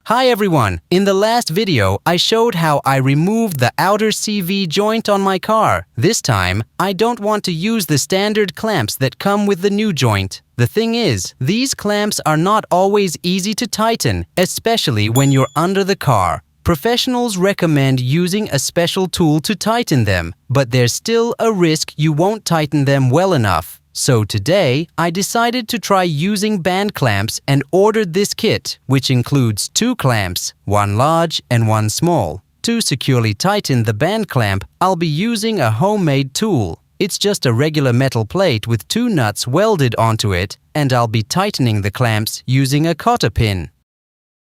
Hi everyone! In the last video, I showed how I removed the outer CV joint on my car. This time, I don't want to use the standard clamps that come with the new joint. The thing is, these clamps are not always easy to tighten, especially when you're under the car. Professionals recommend using a special tool to tighten them, but there's still a risk you won't tighten them well enough. So today, I decided to try using band clamps and ordered this kit, which includes 2 clamps, one large and one small. To securely tighten the band clamp, I'll be using a homemade tool. It's just a regular metal plate with 2 nuts welded onto it, and I'll be tightening the clamps using a cotter pin.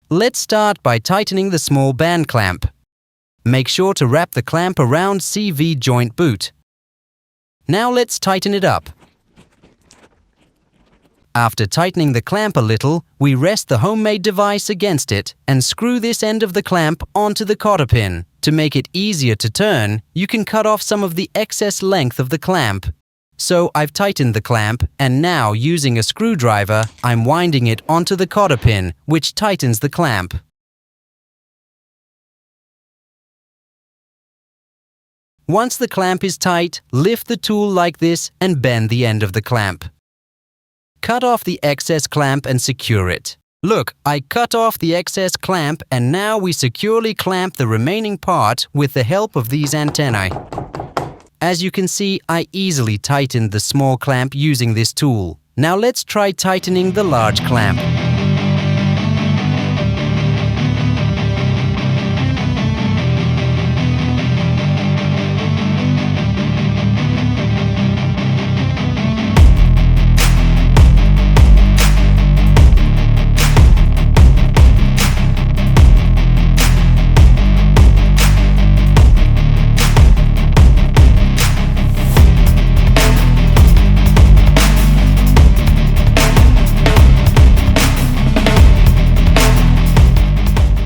Let's start by tightening the small band clamp. Make sure to wrap the clamp around CV joint boot. Now let's tighten it up. After tightening the clamp a little, we rest the homemade device against it and screw this end of the clamp onto the cotter pin. To make it easier to turn, you can cut off some of the excess length of the clamp. So I've tightened the clamp, and now using a screwdriver, I'm winding it onto the cotter pin, which tightens the clamp. Once the clamp is tight, lift the tool like this and bend the end of the clamp. Cut off the excess clamp and secure it. Look, I cut off the excess clamp and now we securely clamp the remaining part with the help of these antennae. As you can see, I easily tightened the small clamp using this tool. Now let's try tightening the large clamp.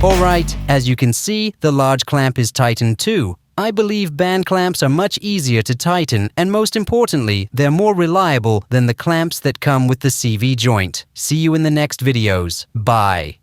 Alright, as you can see, the large clamp is tightened too. I believe band clamps are much easier to tighten and most importantly, they're more reliable than the clamps that come with the CV joint. See you in the next videos. Bye.